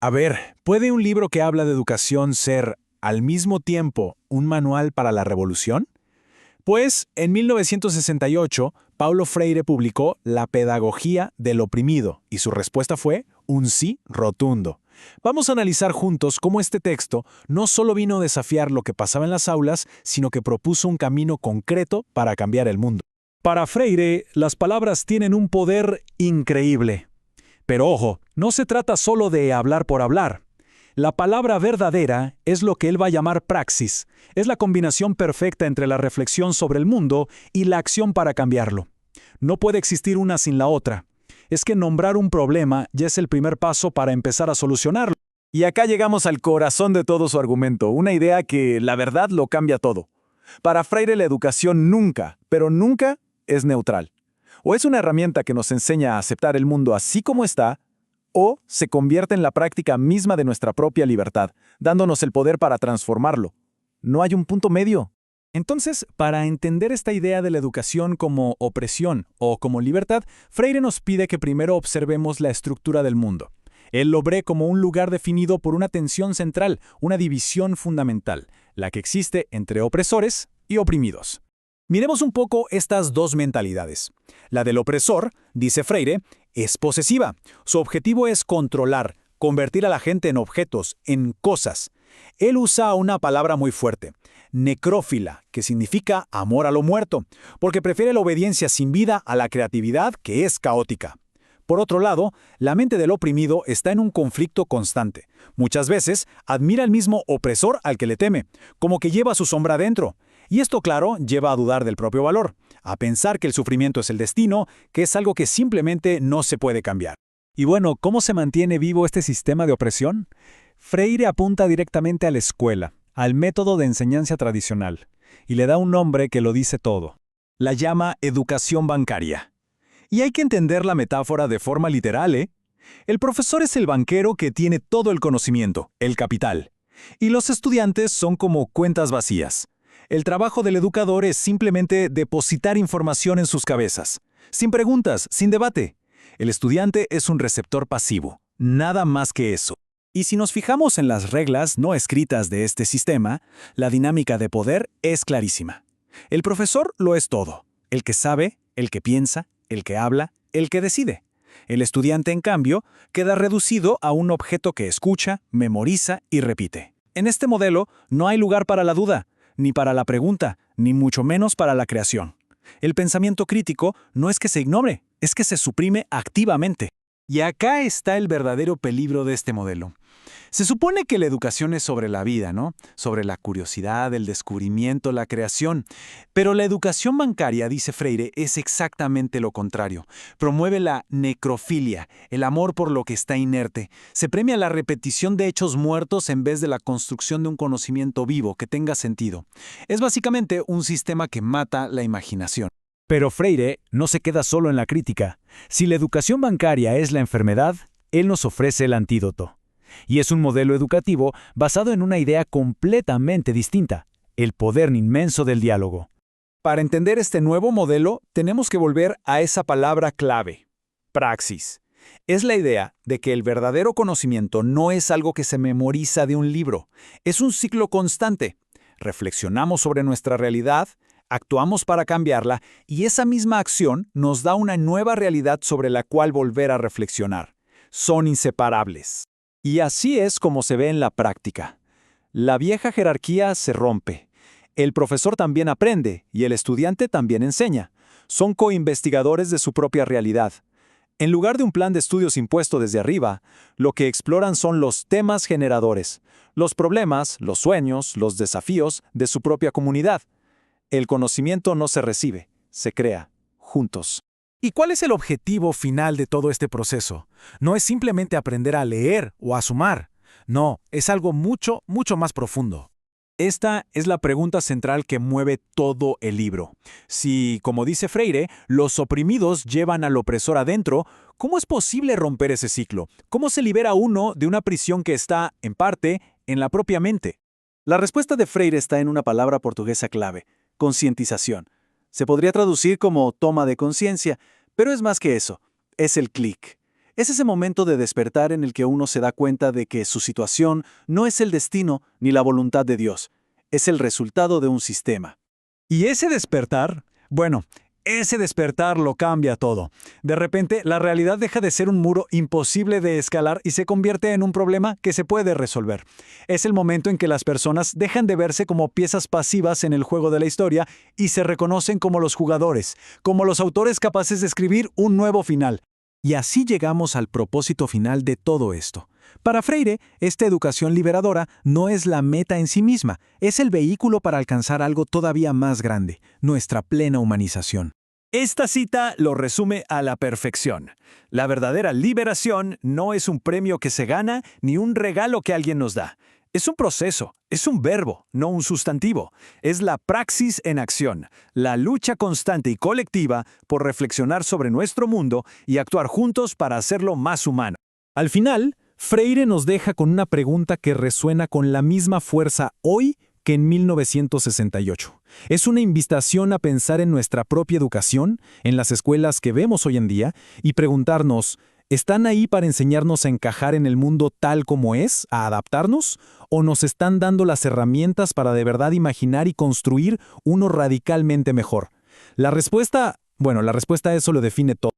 A ver, ¿puede un libro que habla de educación ser, al mismo tiempo, un manual para la revolución? Pues, en 1968, Paulo Freire publicó La pedagogía del oprimido, y su respuesta fue un sí rotundo. Vamos a analizar juntos cómo este texto no solo vino a desafiar lo que pasaba en las aulas, sino que propuso un camino concreto para cambiar el mundo. Para Freire, las palabras tienen un poder increíble. Pero ojo, no se trata solo de hablar por hablar. La palabra verdadera es lo que él va a llamar praxis. Es la combinación perfecta entre la reflexión sobre el mundo y la acción para cambiarlo. No puede existir una sin la otra. Es que nombrar un problema ya es el primer paso para empezar a solucionarlo. Y acá llegamos al corazón de todo su argumento, una idea que, la verdad, lo cambia todo. Para Freire la educación nunca, pero nunca, es neutral. O es una herramienta que nos enseña a aceptar el mundo así como está, o se convierte en la práctica misma de nuestra propia libertad, dándonos el poder para transformarlo. No hay un punto medio. Entonces, para entender esta idea de la educación como opresión o como libertad, Freire nos pide que primero observemos la estructura del mundo. Él lo ve como un lugar definido por una tensión central, una división fundamental, la que existe entre opresores y oprimidos. Miremos un poco estas dos mentalidades. La del opresor, dice Freire, es posesiva. Su objetivo es controlar, convertir a la gente en objetos, en cosas. Él usa una palabra muy fuerte, necrófila, que significa amor a lo muerto, porque prefiere la obediencia sin vida a la creatividad, que es caótica. Por otro lado, la mente del oprimido está en un conflicto constante. Muchas veces admira al mismo opresor al que le teme, como que lleva su sombra dentro. Y esto, claro, lleva a dudar del propio valor, a pensar que el sufrimiento es el destino, que es algo que simplemente no se puede cambiar. Y bueno, ¿cómo se mantiene vivo este sistema de opresión? Freire apunta directamente a la escuela, al método de enseñanza tradicional, y le da un nombre que lo dice todo. La llama educación bancaria. Y hay que entender la metáfora de forma literal, ¿eh? El profesor es el banquero que tiene todo el conocimiento, el capital. Y los estudiantes son como cuentas vacías. El trabajo del educador es simplemente depositar información en sus cabezas, sin preguntas, sin debate. El estudiante es un receptor pasivo, nada más que eso. Y si nos fijamos en las reglas no escritas de este sistema, la dinámica de poder es clarísima. El profesor lo es todo, el que sabe, el que piensa, el que habla, el que decide. El estudiante, en cambio, queda reducido a un objeto que escucha, memoriza y repite. En este modelo no hay lugar para la duda, ni para la pregunta, ni mucho menos para la creación. El pensamiento crítico no es que se ignore, es que se suprime activamente. Y acá está el verdadero peligro de este modelo. Se supone que la educación es sobre la vida, ¿no? Sobre la curiosidad, el descubrimiento, la creación. Pero la educación bancaria, dice Freire, es exactamente lo contrario. Promueve la necrofilia, el amor por lo que está inerte. Se premia la repetición de hechos muertos en vez de la construcción de un conocimiento vivo que tenga sentido. Es básicamente un sistema que mata la imaginación. Pero Freire no se queda solo en la crítica. Si la educación bancaria es la enfermedad, él nos ofrece el antídoto. Y es un modelo educativo basado en una idea completamente distinta, el poder inmenso del diálogo. Para entender este nuevo modelo, tenemos que volver a esa palabra clave, praxis. Es la idea de que el verdadero conocimiento no es algo que se memoriza de un libro, es un ciclo constante. Reflexionamos sobre nuestra realidad, actuamos para cambiarla y esa misma acción nos da una nueva realidad sobre la cual volver a reflexionar. Son inseparables. Y así es como se ve en la práctica. La vieja jerarquía se rompe. El profesor también aprende y el estudiante también enseña. Son coinvestigadores de su propia realidad. En lugar de un plan de estudios impuesto desde arriba, lo que exploran son los temas generadores, los problemas, los sueños, los desafíos de su propia comunidad. El conocimiento no se recibe, se crea, juntos. ¿Y cuál es el objetivo final de todo este proceso? No es simplemente aprender a leer o a sumar. No, es algo mucho, mucho más profundo. Esta es la pregunta central que mueve todo el libro. Si, como dice Freire, los oprimidos llevan al opresor adentro, ¿cómo es posible romper ese ciclo? ¿Cómo se libera uno de una prisión que está, en parte, en la propia mente? La respuesta de Freire está en una palabra portuguesa clave: concientización. Se podría traducir como toma de conciencia, pero es más que eso. Es el clic. Es ese momento de despertar en el que uno se da cuenta de que su situación no es el destino ni la voluntad de Dios, es el resultado de un sistema. Y ese despertar, bueno, ese despertar lo cambia todo. De repente, la realidad deja de ser un muro imposible de escalar y se convierte en un problema que se puede resolver. Es el momento en que las personas dejan de verse como piezas pasivas en el juego de la historia y se reconocen como los jugadores, como los autores capaces de escribir un nuevo final. Y así llegamos al propósito final de todo esto. Para Freire, esta educación liberadora no es la meta en sí misma, es el vehículo para alcanzar algo todavía más grande, nuestra plena humanización. Esta cita lo resume a la perfección. La verdadera liberación no es un premio que se gana ni un regalo que alguien nos da. Es un proceso, es un verbo, no un sustantivo. Es la praxis en acción, la lucha constante y colectiva por reflexionar sobre nuestro mundo y actuar juntos para hacerlo más humano. Al final, Freire nos deja con una pregunta que resuena con la misma fuerza hoy que en 1968. Es una invitación a pensar en nuestra propia educación, en las escuelas que vemos hoy en día, y preguntarnos, ¿están ahí para enseñarnos a encajar en el mundo tal como es, a adaptarnos? ¿O nos están dando las herramientas para de verdad imaginar y construir uno radicalmente mejor? La respuesta a eso lo define todo.